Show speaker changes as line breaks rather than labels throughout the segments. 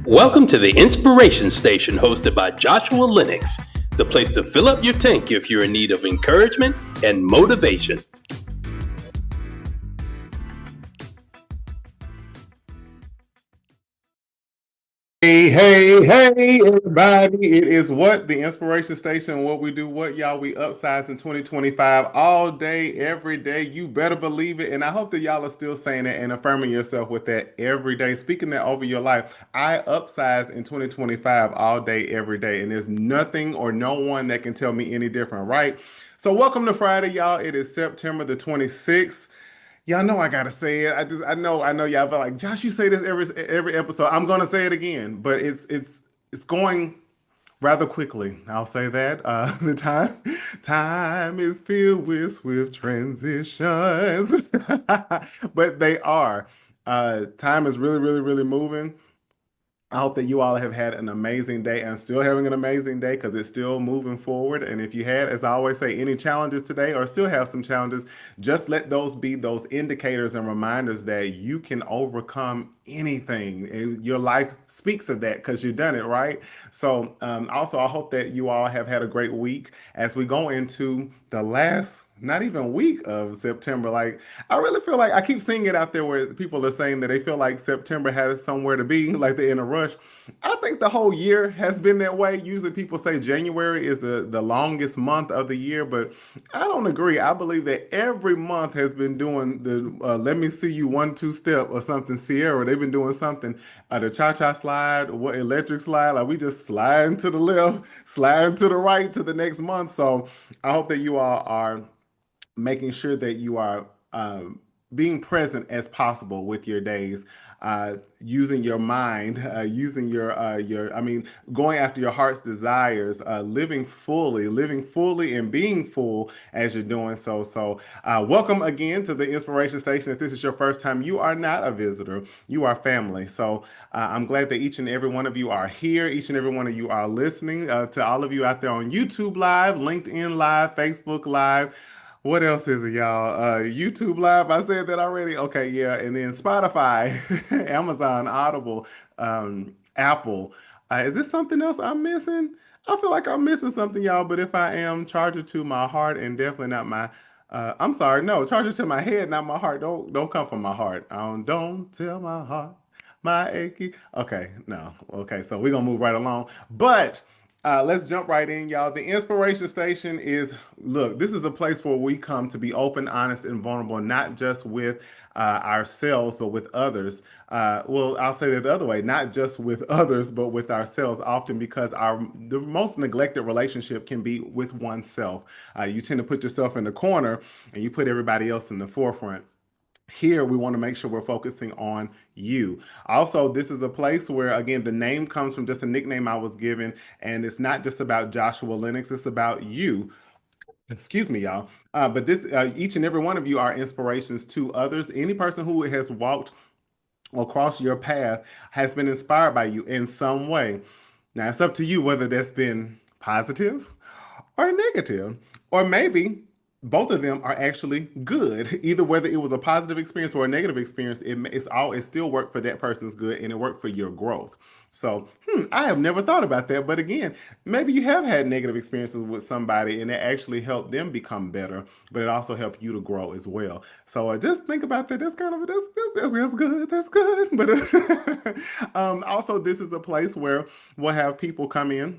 Welcome to the Inspiration Station hosted by Joshua Lenox, the place to fill up your tank if you're in need of encouragement and motivation.
Hey, everybody. It is what? The Inspiration Station. What we do, what y'all, we upsize in 2025 all day, every day. You better believe it. And I hope that y'all are still saying it and affirming yourself with that every day. Speaking that over your life. I upsize in 2025 all day, every day. And there's nothing or no one that can tell me any different, right? So welcome to Friday, y'all. It is September the 26th. Y'all know I gotta say it. I know y'all feel like Josh, you say this every episode. I'm gonna say it again, but it's going rather quickly. I'll say that. The time is filled with swift transitions, but they are. Time is really moving. I hope that you all have had an amazing day and still having an amazing day because it's still moving forward. And if you had, as I always say, any challenges today or still have some challenges, just let those be those indicators and reminders that you can overcome anything. And your life speaks of that because you've done it, right? So, also, I hope that you all have had a great week as we go into the last not even week of September. Like, I really feel like I keep seeing it out there where people are saying that they feel like September has somewhere to be, like they're in a rush. I think the whole year has been that way. Usually people say January is the longest month of the year, but I don't agree. I believe that every month has been doing the let me see you 1-2 step or something. Sierra, they've been doing something. The cha-cha slide, what electric slide, like we just sliding to the left, sliding to the right to the next month. So I hope that you all are making sure that you are being present as possible with your days, using your mind, using I mean, going after your heart's desires, living fully, and being full as you're doing so. So, welcome again to the Inspiration Station. If this is your first time, you are not a visitor; you are family. So, I'm glad that each and every one of you are here. Each and every one of you are listening. To all of you out there on YouTube Live, LinkedIn Live, Facebook Live. What else is it, y'all? YouTube Live. I said that already. Okay, yeah. And then Spotify, Amazon, Audible, Apple. Is this something else I'm missing? I feel like I'm missing something, y'all. But if I am, charge it to my heart and definitely not my. I'm sorry. No, charge it to my head, not my heart. Don't come from my heart. Don't tell my heart, my achy. Okay, no. Okay, so we're gonna move right along. But let's jump right in, y'all. The Inspiration Station is, look, this is a place where we come to be open, honest, and vulnerable, not just with ourselves, but with others. Well, I'll say that the other way, not just with others, but with ourselves, often because the most neglected relationship can be with oneself. You tend to put yourself in the corner and you put everybody else in the forefront. Here, we want to make sure we're focusing on you. Also, this is a place where, again, the name comes from just a nickname I was given, and it's not just about Joshua Lennox, it's about you. Excuse me, y'all. But each and every one of you are inspirations to others. Any person who has walked across your path has been inspired by you in some way. Now, it's up to you whether that's been positive or negative, or maybe both of them are actually good. Either whether it was a positive experience or a negative experience, it still worked for that person's good and it worked for your growth. So, I have never thought about that. But again, maybe you have had negative experiences with somebody and it actually helped them become better, but it also helped you to grow as well. So just think about that. That's kind of that's good. That's good. But also, this is a place where we'll have people come in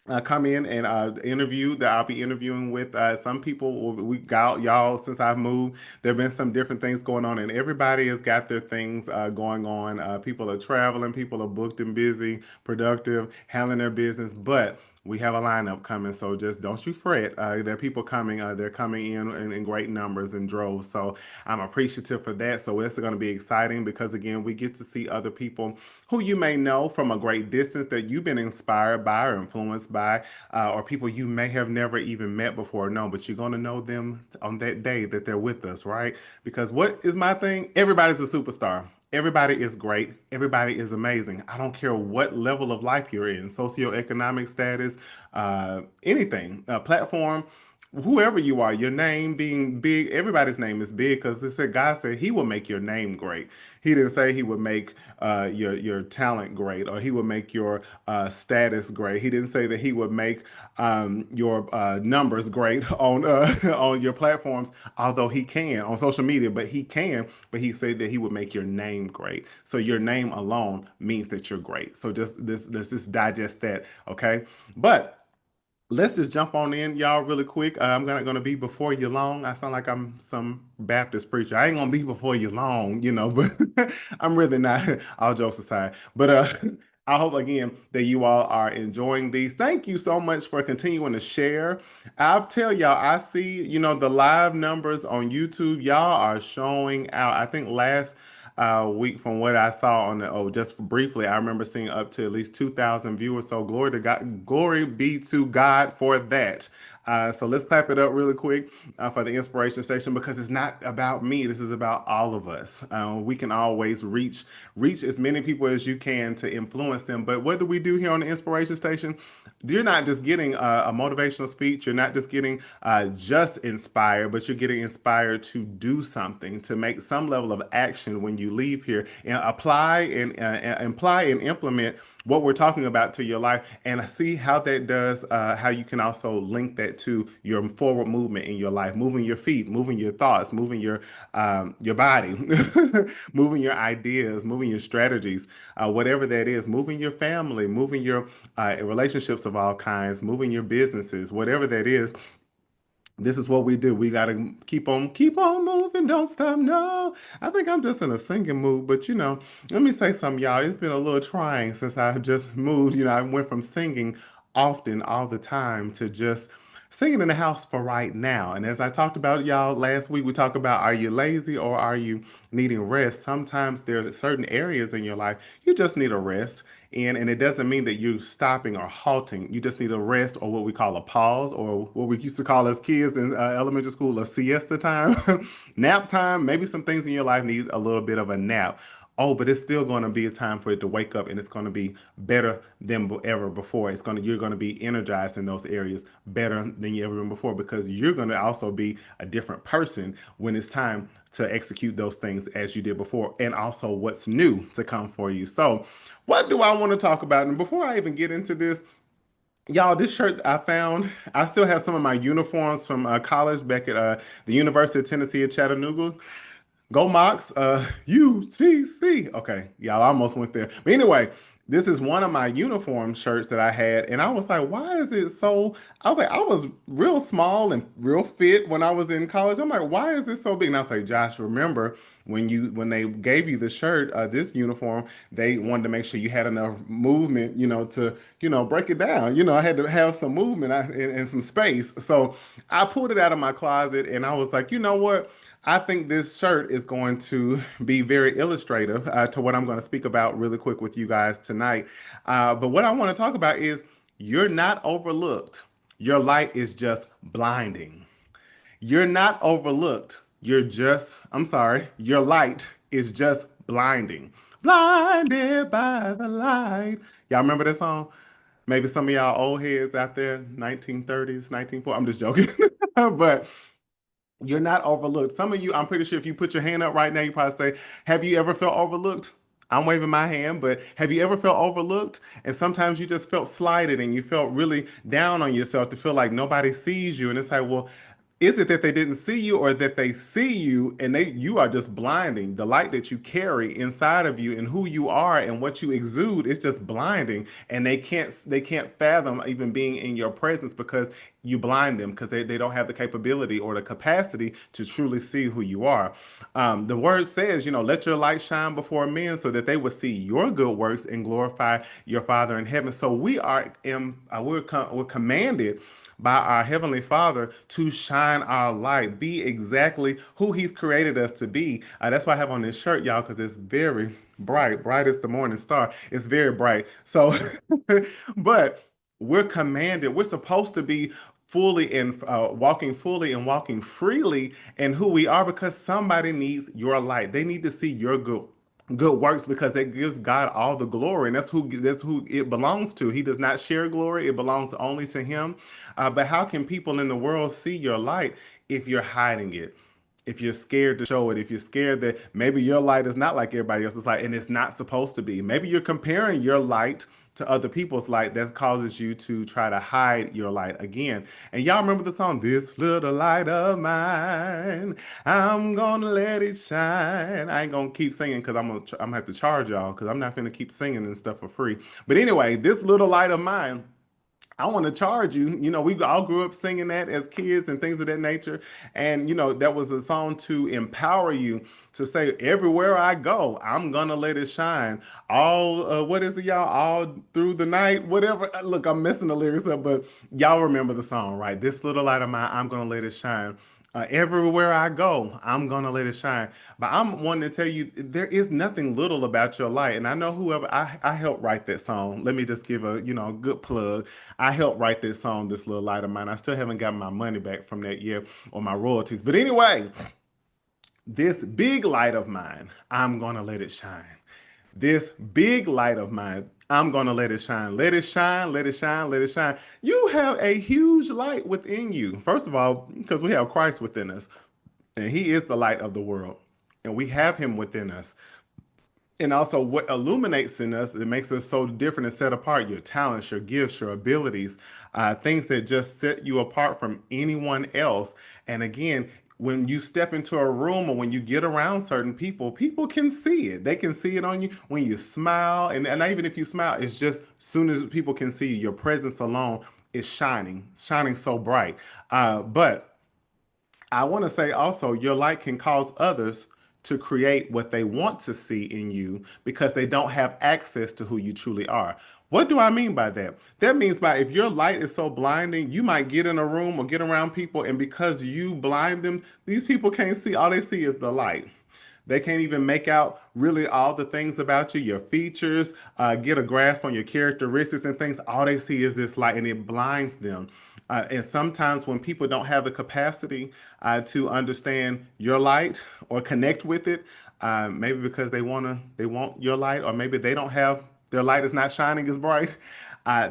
and interview that I'll be interviewing with some people. We got y'all since I've moved. There have been some different things going on, and everybody has got their things going on. People are traveling, people are booked and busy, productive, handling their business, but we have a lineup coming, so just don't you fret. There are people coming. They're coming in great numbers and droves. So I'm appreciative for that. So it's going to be exciting because again, we get to see other people who you may know from a great distance that you've been inspired by or influenced by, or people you may have never even met before or known, but you're going to know them on that day that they're with us, right? Because what is my thing? Everybody's a superstar. Everybody is great. Everybody is amazing. I don't care what level of life you're in, socioeconomic status, anything, platform. whoever you are, your name being big, everybody's name is big because it said God said He will make your name great. He didn't say He would make your talent great or He would make your status great. He didn't say that He would make your numbers great on on your platforms, although He can on social media, but He can. But He said that He would make your name great. So your name alone means that you're great. So just this, let's just digest that, okay? But let's just jump on in, y'all, really quick. I'm gonna be before you long. I sound like I'm some Baptist preacher. I ain't gonna be before you long, but I'm really not. All jokes aside, but I hope again that you all are enjoying these. Thank you so much for continuing to share. I'll tell y'all, I see, the live numbers on YouTube. Y'all are showing out. I think last week from what I saw just briefly, I remember seeing up to at least 2,000 viewers. So glory to God, glory be to God for that. So let's clap it up really quick for the inspiration station because it's not about me. This is about all of us. We can always reach as many people as you can to influence them. But what do we do here on the inspiration station? You're not just getting a motivational speech. You're not just getting just inspired, but you're getting inspired to do something, to make some level of action when you leave here and apply and implement what we're talking about to your life and see how that does, how you can also link that to your forward movement in your life, moving your feet, moving your thoughts, moving your body, moving your ideas, moving your strategies, whatever that is, moving your family, moving your relationships of all kinds, moving your businesses, whatever that is. This is what we do. We gotta keep on moving, don't stop. No, I think I'm just in a singing mood, but let me say something, y'all. It's been a little trying since I just moved. I went from singing often, all the time, to just singing in the house for right now. And as I talked about, y'all, last week, we talked about are you lazy or are you needing rest? Sometimes there's certain areas in your life you just need a rest. And it doesn't mean that you're stopping or halting. You just need a rest or what we call a pause or what we used to call as kids in elementary school a siesta time, nap time. Maybe some things in your life need a little bit of a nap. Oh, but it's still going to be a time for it to wake up and it's going to be better than ever before. You're going to be energized in those areas better than you ever been before because you're going to also be a different person when it's time to execute those things as you did before and also what's new to come for you. So, what do I want to talk about? And before I even get into this, y'all, this shirt I found, I still have some of my uniforms from college back at the University of Tennessee at Chattanooga. Go Mox, UTC. Okay, y'all almost went there. But anyway, this is one of my uniform shirts that I had, and I was like, why is it so? I was like, I was real small and real fit when I was in college. I'm like, why is this so big? And I say, Josh, remember when they gave you the shirt, this uniform, they wanted to make sure you had enough movement, to break it down. I had to have some movement and some space. So I pulled it out of my closet, and I was like, you know what? I think this shirt is going to be very illustrative to what I'm going to speak about really quick with you guys tonight. But what I want to talk about is you're not overlooked. Your light is just blinding. You're not overlooked. I'm sorry, your light is just blinding. Blinded by the light. Y'all remember that song? Maybe some of y'all old heads out there, 1930s, 1940s. I'm just joking. But you're not overlooked. Some of you, I'm pretty sure if you put your hand up right now, you probably say, have you ever felt overlooked? I'm waving my hand, but have you ever felt overlooked? And sometimes you just felt slighted and you felt really down on yourself to feel like nobody sees you. And it's like, well, is it that they didn't see you or that they see you and you are just blinding? The light that you carry inside of you and who you are and what you exude is just blinding. And they can't fathom even being in your presence because you blind them because they don't have the capability or the capacity to truly see who you are. The word says, let your light shine before men so that they will see your good works and glorify your Father in heaven. So we're commanded by our Heavenly Father to shine our light, be exactly who He's created us to be. That's why I have on this shirt, y'all, because it's very bright as the morning star. It's very bright. So, but we're supposed to be fully and walking fully and walking freely in who we are because somebody needs your light. They need to see your good works, because that gives God all the glory, and that's who it belongs to. He does not share glory; it belongs only to Him. But how can people in the world see your light if you're hiding it? If you're scared to show it, if you're scared that maybe your light is not like everybody else's light and it's not supposed to be. Maybe you're comparing your light to other people's light, that causes you to try to hide your light again. And y'all remember the song, "This little light of mine, I'm gonna let it shine." I ain't gonna keep singing because I'm gonna have to charge y'all, because I'm not gonna keep singing and stuff for free. But anyway, this little light of mine, I want to charge you. We all grew up singing that as kids and things of that nature. And, that was a song to empower you to say, everywhere I go, I'm going to let it shine. What is it, y'all? All through the night, whatever. Look, I'm messing the lyrics up, but y'all remember the song, right? "This little light of mine, I'm going to let it shine. Everywhere I go, I'm gonna let it shine." But I'm wanting to tell you, there is nothing little about your light. And I know whoever I helped write that song. Let me just give a good plug. I helped write this song, "This Little Light of Mine." I still haven't gotten my money back from that year, or my royalties. But anyway, this big light of mine, I'm gonna let it shine. This big light of mine, I'm going to let it shine. Let it shine, let it shine, let it shine. You have a huge light within you. First of all, because we have Christ within us, and He is the light of the world, and we have Him within us. And also, what illuminates in us that makes us so different and set apart: your talents, your gifts, your abilities, things that just set you apart from anyone else. And again, when you step into a room or when you get around certain people, people can see it. They can see it on you when you smile. And not even if you smile, it's just soon as people can see you, your presence alone is shining so bright. But I want to say also, your light can cause others to create what they want to see in you because they don't have access to who you truly are. What do I mean by that? That means by, if your light is so blinding, you might get in a room or get around people, and because you blind them, these people can't see. All they see is the light. They can't even make out really all the things about you, your features, get a grasp on your characteristics and things. All they see is this light, and it blinds them. And sometimes when people don't have the capacity to understand your light or connect with it, maybe because they want your light, or maybe they don't have, their light is not shining as bright,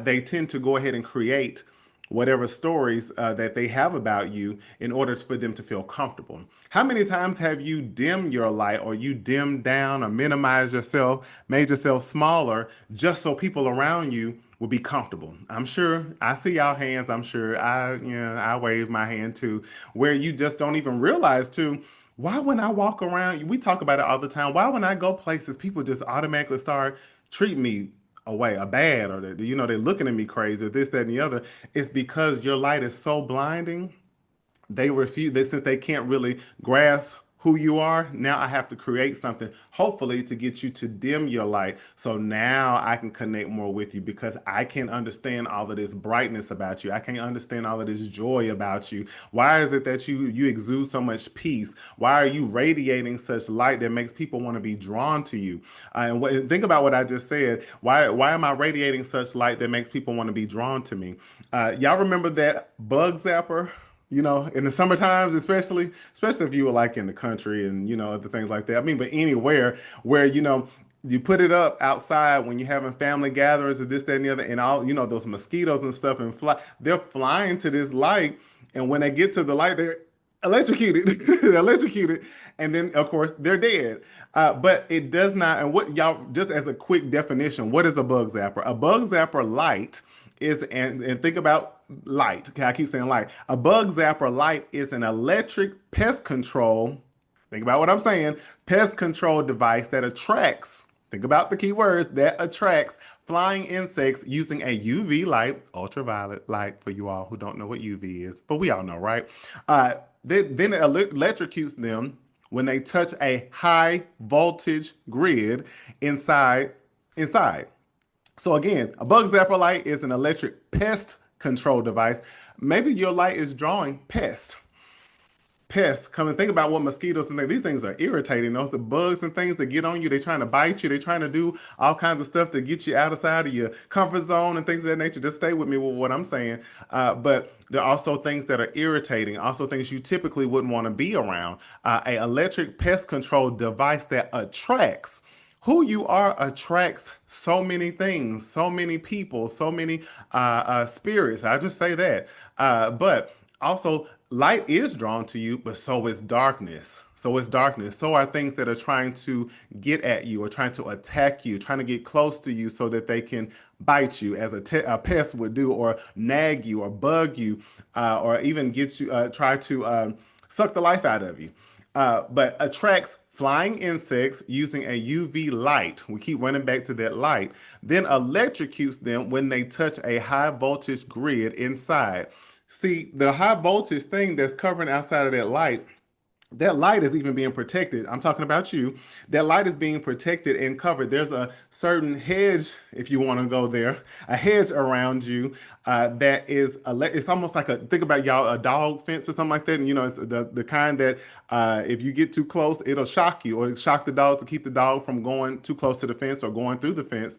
they tend to go ahead and create whatever stories that they have about you in order for them to feel comfortable. How many times have you dimmed your light, or you dimmed down or minimized yourself, made yourself smaller, just so people around you will be comfortable? I'm sure I see y'all hands. I'm sure I wave my hand too, where you just don't even realize too. Why, when I walk around, we talk about it all the time. Why, when I go places, people just automatically start treating me away, a bad, or they're looking at me crazy, or this, that, and the other. It's because your light is so blinding. They refuse. Since they can't really grasp who you are, now I have to create something, hopefully to get you to dim your light, so now I can connect more with you, because I can understand all of this brightness about you. I can understand all of this joy about you. Why is it that you exude so much peace? Why are you radiating such light that makes people want to be drawn to you? Think about what I just said. Why am I radiating such light that makes people want to be drawn to me? Y'all remember that bug zapper? In the summer times, especially if you were like in the country and other things like that. I mean, but anywhere where you put it up outside when you're having family gatherings or this, that, and the other, and all those mosquitoes and stuff, and they're flying to this light, and when they get to the light, they're electrocuted. They're electrocuted, and then of course they're dead. But it does not. And what y'all, just as a quick definition, what is a bug zapper? A bug zapper light is, and think about light. Okay, I keep saying light. A bug zapper light is an electric pest control. Think about what I'm saying. Pest control device that attracts. Think about the key words, that attracts flying insects using a UV light, ultraviolet light, for you all who don't know what UV is, but we all know, right? Then it electrocutes them when they touch a high voltage grid inside. So again, a bug zapper light is an electric pest control device. Maybe your light is drawing pests. Pests. Come and think about what mosquitoes and these things are irritating. Those the bugs and things that get on you. They're trying to bite you. They're trying to do all kinds of stuff to get you outside of your comfort zone and things of that nature. Just stay with me with what I'm saying. But there are also things that are irritating. Also things you typically wouldn't want to be around. A electric pest control device that attracts who you are attracts so many things, so many people, so many spirits. I just say that. But also, light is drawn to you, but so is darkness. So is darkness. So are things that are trying to get at you or trying to attack you, trying to get close to you so that they can bite you as a pest would do, or nag you, or bug you, or even get you, try to suck the life out of you. But attracts flying insects using a UV light. We keep running back to that light. Then electrocutes them when they touch a high voltage grid inside. See, the high voltage thing that's covering outside of that light is even being protected. I'm talking about you. That light is being protected and covered. There's a certain hedge, if you want to go there, a hedge around you that is it's almost like think about y'all a dog fence or something like that. And it's the kind that if you get too close, it'll shock you, or shock the dogs to keep the dog from going too close to the fence or going through the fence.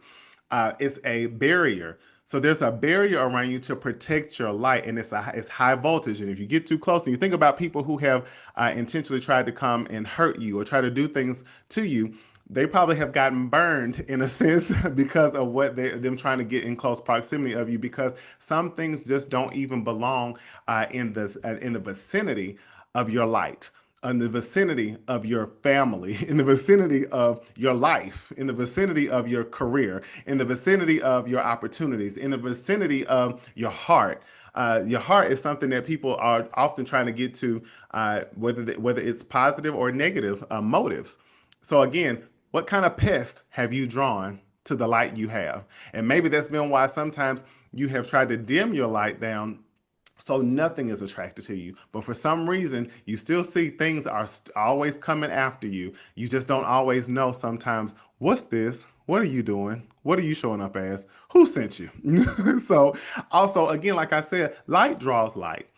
It's a barrier. So there's a barrier around you to protect your light, and it's high voltage. And if you get too close, and you think about people who have intentionally tried to come and hurt you or try to do things to you, they probably have gotten burned in a sense because of them trying to get in close proximity of you. Because some things just don't even belong in the vicinity of your light, in the vicinity of your family, in the vicinity of your life, in the vicinity of your career, in the vicinity of your opportunities, in the vicinity of your heart. Your heart is something that people are often trying to get to, whether it's positive or negative motives. So again, what kind of pest have you drawn to the light you have? And maybe that's been why sometimes you have tried to dim your light down so nothing is attracted to you. But for some reason, you still see things are always coming after you. You just don't always know sometimes, what's this? What are you doing? What are you showing up as? Who sent you? So also, again, like I said, light draws light.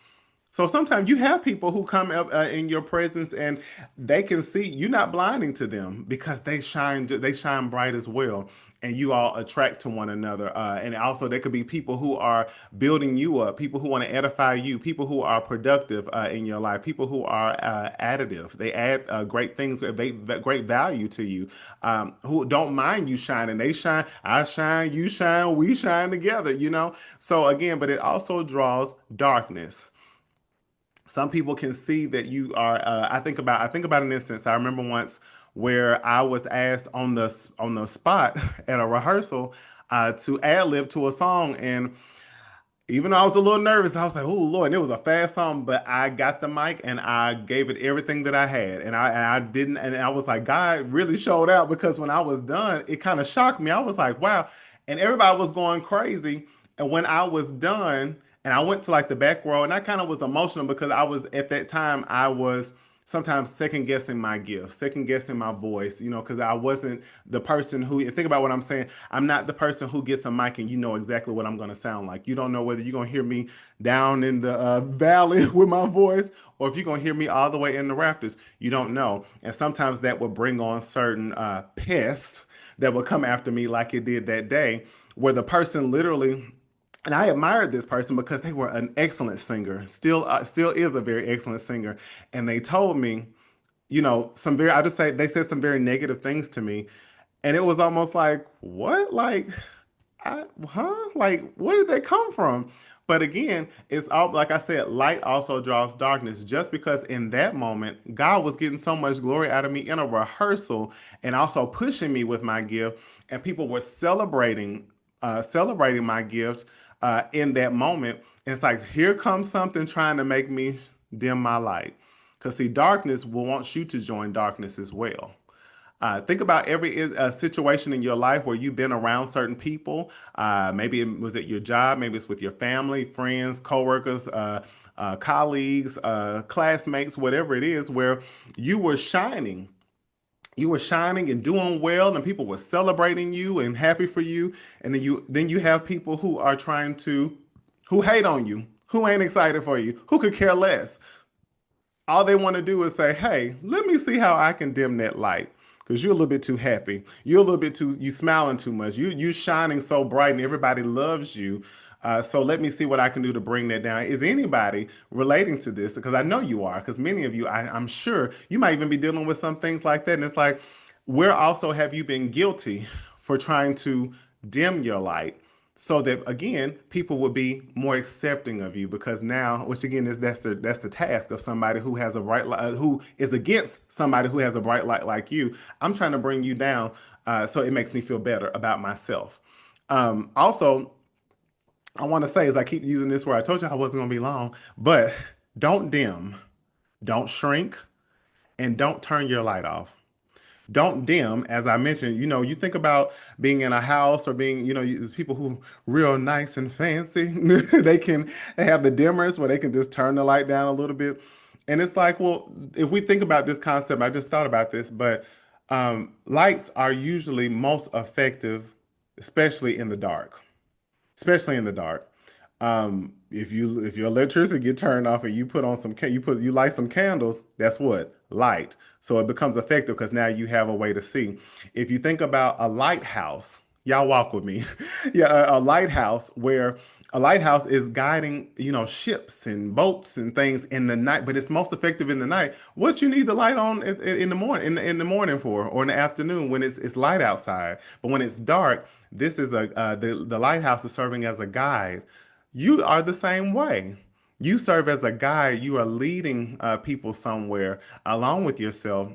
So sometimes you have people who come up in your presence, and they can see you're not blinding to them because they shine bright as well, and you all attract to one another. And also there could be people who are building you up, people who want to edify you, people who are productive in your life, people who are additive. They add great things, great value to you, who don't mind you shining. They shine, I shine, you shine, we shine together. So again, but it also draws darkness. Some people can see that you are. I think about an instance. I remember once where I was asked on the spot at a rehearsal to ad lib to a song, and even though I was a little nervous, I was like, "Oh Lord!" And it was a fast song, but I got the mic and I gave it everything that I had, and I didn't, and I was like, God really showed out, because when I was done, it kind of shocked me. I was like, "Wow!" And everybody was going crazy, and when I was done, and I went to like the back row, and I kind of was emotional because I was at that time I was sometimes second guessing my gift, second guessing my voice, because I wasn't the person who, and think about what I'm saying. I'm not the person who gets a mic and you know exactly what I'm going to sound like. You don't know whether you're going to hear me down in the valley with my voice, or if you're going to hear me all the way in the rafters. You don't know. And sometimes that will bring on certain pests that will come after me, like it did that day, where the person literally, and I admired this person because they were an excellent singer, still is a very excellent singer, and they told me, some very, I just say they said some very negative things to me, and it was almost like, what, like, like, where did they come from? But again, it's all like I said, light also draws darkness. Just because in that moment, God was getting so much glory out of me in a rehearsal, and also pushing me with my gift, and people were celebrating my gift in that moment. And it's like, here comes something trying to make me dim my light. Because see, darkness will want you to join darkness as well. Think about every situation in your life where you've been around certain people. Maybe it was at your job, maybe it's with your family, friends, coworkers, colleagues, classmates, whatever it is, where you were shining. You were shining and doing well, and people were celebrating you and happy for you. And then you have people who hate on you, who ain't excited for you, who could care less. All they want to do is say, hey, let me see how I can dim that light. Because you're a little bit too happy. You're a little bit you smiling too much. You shining so bright and everybody loves you. So let me see what I can do to bring that down. Is anybody relating to this? Because I know you are, because many of you, I'm sure you might even be dealing with some things like that. And it's like, Where also have you been guilty for trying to dim your light so that again people will be more accepting of you because now, which again is that's the task of somebody who has a bright light, who is against somebody who has a bright light like you. I'm trying to bring you down, so it makes me feel better about myself. Also, I want to say, as I keep using this word, I told you I wasn't going to be long, but don't dim, don't shrink, and don't turn your light off. Don't dim, as I mentioned. You think about being in a house or being, there's people who real nice and fancy. They have the dimmers where they can just turn the light down a little bit. And it's like, well, if we think about this concept, I just thought about this, but lights are usually most effective, especially in the dark, especially in the dark. If your electricity get turned off and you put on you light some candles, that's what light. So it becomes effective because now you have a way to see. If you think about a lighthouse, y'all walk with me. Yeah, a lighthouse where a lighthouse is guiding, ships and boats and things in the night, but it's most effective in the night. What you need the light on in the morning, in the morning for, or in the afternoon when it's light outside. But when it's dark, this is the lighthouse is serving as a guide. You are the same way. You serve as a guide. You are leading people somewhere along with yourself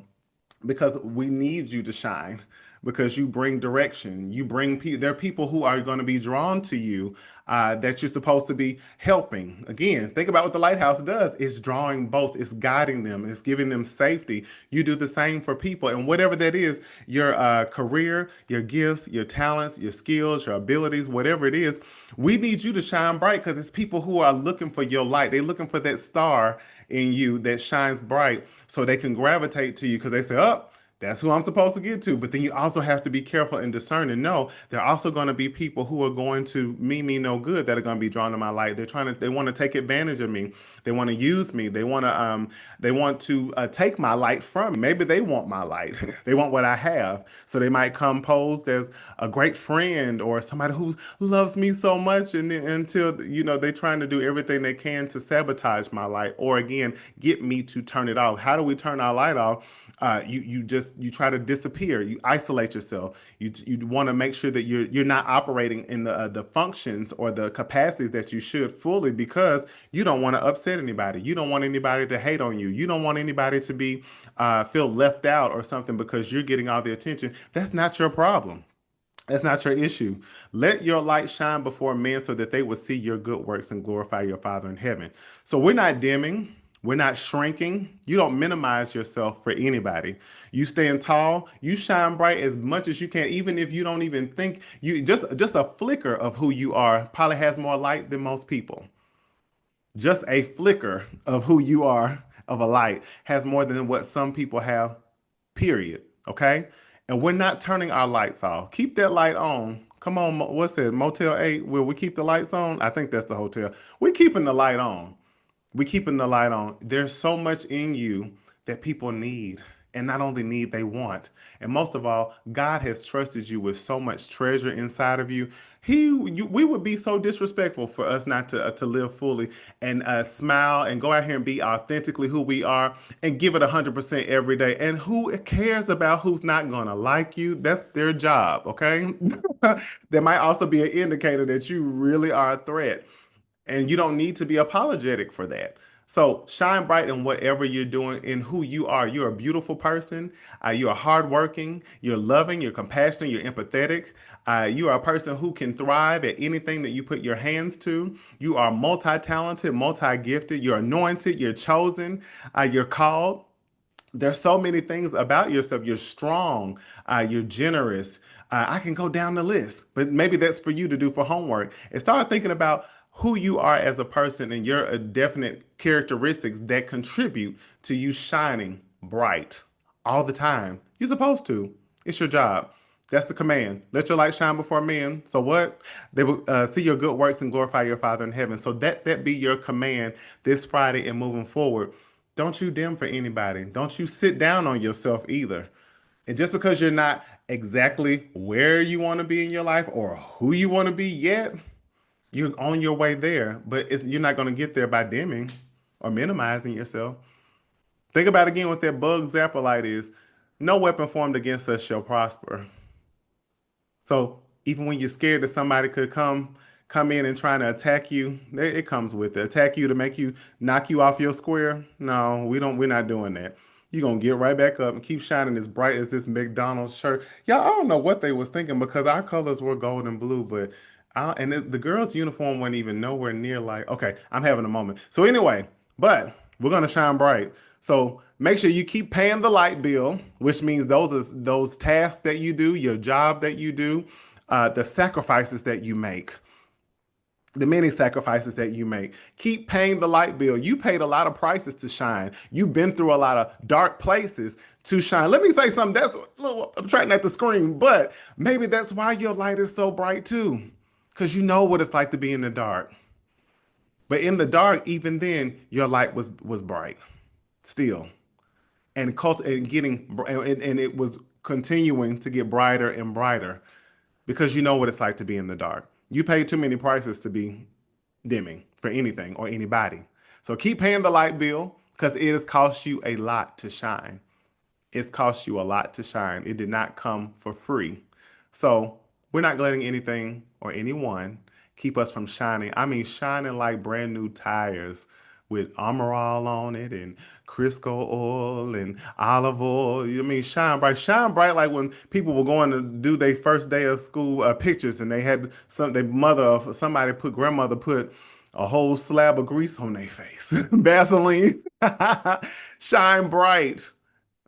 because we need you to shine because you bring direction. You bring people. There are people who are going to be drawn to you that you're supposed to be helping. Again, think about what the lighthouse does. It's drawing boats. It's guiding them. It's giving them safety. You do the same for people, and whatever that is, your career, your gifts, your talents, your skills, your abilities, whatever it is, we need you to shine bright because it's people who are looking for your light. They're looking for that star in you that shines bright so they can gravitate to you because they say, oh, that's who I'm supposed to get to. But then you also have to be careful and discern and know there are also going to be people who are going to mean me no good that are going to be drawn to my light. They want to take advantage of me. They want to use me. They want to take my light from me. Maybe they want my light. They want what I have. So they might come posed as a great friend or somebody who loves me so much. And then, until, they're trying to do everything they can to sabotage my light or again, get me to turn it off. How do we turn our light off? You try to disappear. You isolate yourself. You want to make sure that you're not operating in the functions or the capacities that you should fully because you don't want to upset anybody. You don't want anybody to hate on you. You don't want anybody to be feel left out or something because you're getting all the attention. That's not your problem. That's not your issue. Let your light shine before men so that they will see your good works and glorify your Father in heaven. So we're not dimming. We're not shrinking. You don't minimize yourself for anybody. You stand tall. You shine bright as much as you can, even if you don't even think you just a flicker of who you are probably has more light than most people. Just a flicker of who you are of a light has more than what some people have, period. Okay? And we're not turning our lights off. Keep that light on. Come on, what's that? Motel 8, where we keep the lights on? I think that's the hotel. We're keeping the light on. We're keeping the light on. There's so much in you that people need. And not only need, they want. And most of all, God has trusted you with so much treasure inside of you. We would be so disrespectful for us not to live fully and smile and go out here and be authentically who we are and give it 100% every day. And who cares about who's not going to like you? That's their job, okay? That might also be an indicator that you really are a threat. And you don't need to be apologetic for that. So shine bright in whatever you're doing in who you are. You're a beautiful person. You are hardworking. You're loving. You're compassionate. You're empathetic. You are a person who can thrive at anything that you put your hands to. You are multi-talented, multi-gifted. You're anointed. You're chosen. You're called. There's so many things about yourself. You're strong. You're generous. I can go down the list, but maybe that's for you to do for homework. And start thinking about who you are as a person and your definite characteristics that contribute to you shining bright all the time. You're supposed to. It's your job. That's the command. Let your light shine before men. So what? They will see your good works and glorify your Father in heaven. So that be your command this Friday and moving forward. Don't you dim for anybody. Don't you sit down on yourself either. And just because you're not exactly where you want to be in your life or who you want to be yet, you're on your way there. But you're not going to get there by dimming or minimizing yourself. Think about again what that bug zapper light is. No weapon formed against us shall prosper. So even when you're scared that somebody could come in and trying to attack you, it comes with it. Attack you to make you knock you off your square. No, we don't. We're not doing that. You're gonna get right back up and keep shining as bright as this McDonald's shirt. Y'all, I don't know what they was thinking because our colors were gold and blue, but the girls' uniform wasn't even nowhere near like. Okay, I'm having a moment. So anyway, but we're gonna shine bright. So make sure you keep paying the light bill, which means those tasks that you do, your job that you do, the sacrifices that you make, the many sacrifices that you make. Keep paying the light bill. You paid a lot of prices to shine. You've been through a lot of dark places to shine. Let me say something. I'm trying not to scream, but maybe that's why your light is so bright too, because you know what it's like to be in the dark. But in the dark, even then, your light was bright still, and it was continuing to get brighter and brighter because you know what it's like to be in the dark. You pay too many prices to be dimming for anything or anybody. So keep paying the light bill because it has cost you a lot to shine. It's cost you a lot to shine. It did not come for free. So we're not letting anything or anyone keep us from shining. I mean, shining like brand new tires with Armor All on it and Crisco oil and olive oil. I mean, shine bright. Shine bright like when people were going to do their first day of school pictures and they had their mother or grandmother put a whole slab of grease on their face. Vaseline. Shine bright.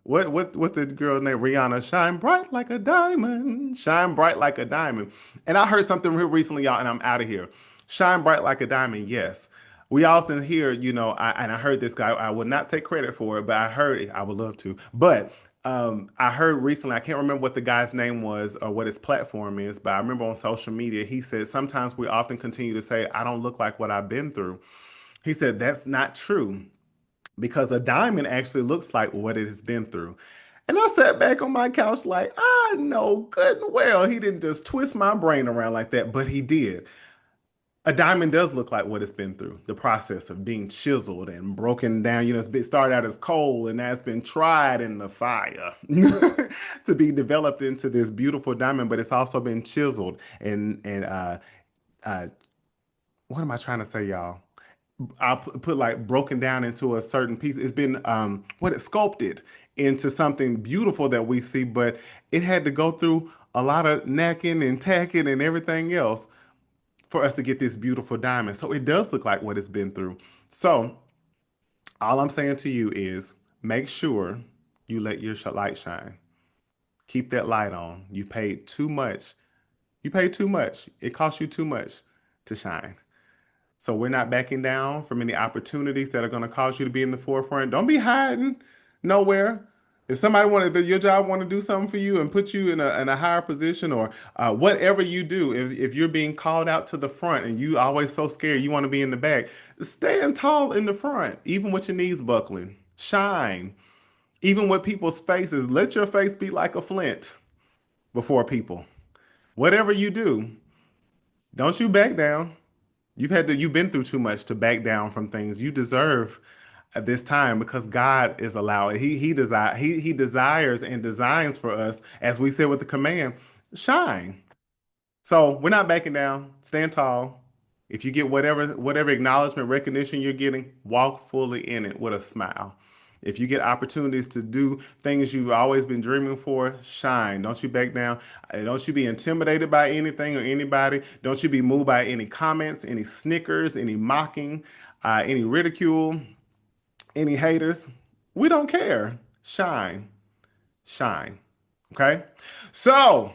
What's the girl named Rihanna? Shine bright like a diamond. Shine bright like a diamond. And I heard something real recently, y'all, and I'm out of here. Shine bright like a diamond. Yes. We often hear, and I heard this guy, I would not take credit for it, but I heard it. I would love to. But I heard recently, I can't remember what the guy's name was or what his platform is, but I remember on social media, he said, sometimes we often continue to say, I don't look like what I've been through. He said, that's not true because a diamond actually looks like what it has been through. And I sat back on my couch like, I know good and well he didn't just twist my brain around like that, but he did. A diamond does look like what it's been through, the process of being chiseled and broken down. It started out as coal and now it's been tried in the fire to be developed into this beautiful diamond, but it's also been chiseled and uh, what am I trying to say, y'all? I'll put like broken down into a certain piece. It's been what it sculpted into something beautiful that we see, but it had to go through a lot of necking and tacking and everything else for us to get this beautiful diamond. So it does look like what it's been through. So all I'm saying to you is make sure you let your light shine. Keep that light on. You paid too much. You paid too much. It cost you too much to shine. So we're not backing down from any opportunities that are going to cause you to be in the forefront. Don't be hiding nowhere. If somebody your job want to do something for you and put you in a higher position or whatever you do, if you're being called out to the front and you always so scared you want to be in the back, stand tall in the front, even with your knees buckling. Shine, even with people's faces. Let your face be like a flint before people. Whatever you do, don't you back down. You've been through too much to back down from things. You deserve at this time because God is allowing. He desires and designs for us, as we said with the command, shine. So we're not backing down. Stand tall. If you get whatever acknowledgement, recognition you're getting, walk fully in it with a smile. If you get opportunities to do things you've always been dreaming for, shine. Don't you back down. Don't you be intimidated by anything or anybody. Don't you be moved by any comments, any snickers, any mocking, any ridicule, any haters. We don't care. Shine. Shine. Okay? So,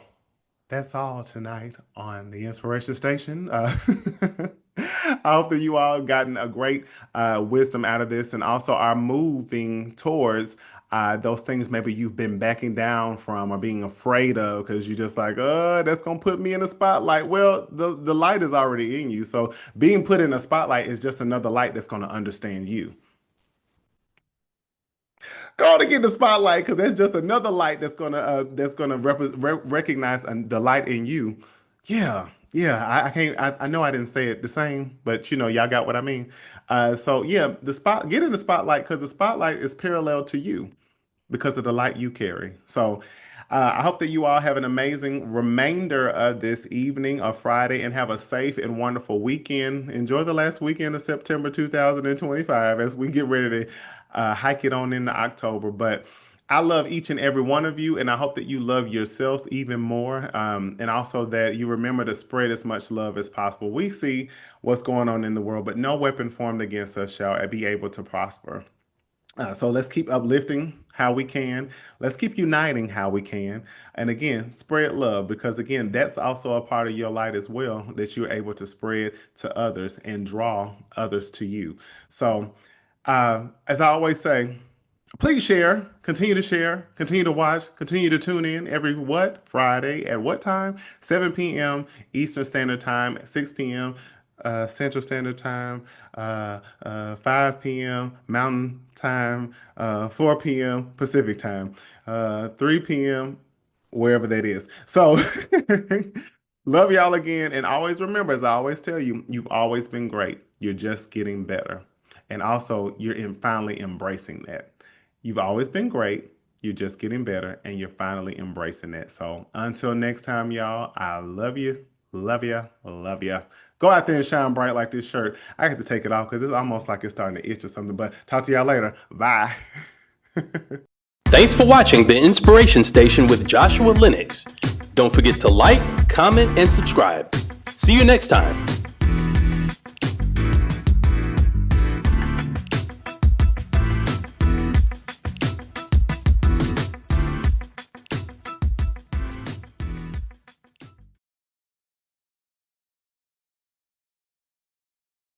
that's all tonight on the Inspiration Station. I hope that you all have gotten a great wisdom out of this and also are moving towards those things maybe you've been backing down from or being afraid of because you're just like, that's going to put me in the spotlight. Well, the light is already in you. So being put in a spotlight is just another light that's going to understand you. Go to get the spotlight because that's just another light that's gonna recognize the light in you. Yeah, yeah. I can't. I know I didn't say it the same, but y'all got what I mean. So yeah, get in the spotlight because the spotlight is parallel to you. because of the light you carry. So I hope that you all have an amazing remainder of this evening of Friday and have a safe and wonderful weekend. Enjoy the last weekend of September 2025 as we get ready to hike it on into October. But I love each and every one of you, and I hope that you love yourselves even more, and also that you remember to spread as much love as possible. We see what's going on in the world, but no weapon formed against us shall be able to prosper. So let's keep uplifting how we can. Let's keep uniting how we can. And again, spread love because, again, that's also a part of your light as well that you're able to spread to others and draw others to you. So, as I always say, please share, continue to watch, continue to tune in every what? Friday at what time? 7 p.m. Eastern Standard Time, 6 p.m. Central Standard Time, 5 p.m. Mountain Time, 4 p.m. Pacific Time, 3 p.m. wherever that is. So love y'all again. And always remember, as I always tell you, you've always been great. You're just getting better. And also, you're finally embracing that. You've always been great. You're just getting better, and you're finally embracing that. So until next time, y'all, I love you, love you, love you. Go out there and shine bright like this shirt. I have to take it off because it's almost like it's starting to itch or something. But talk to y'all later. Bye.
Thanks for watching The Inspiration Station with Joshua Lenox. Don't forget to like, comment, and subscribe. See you next time.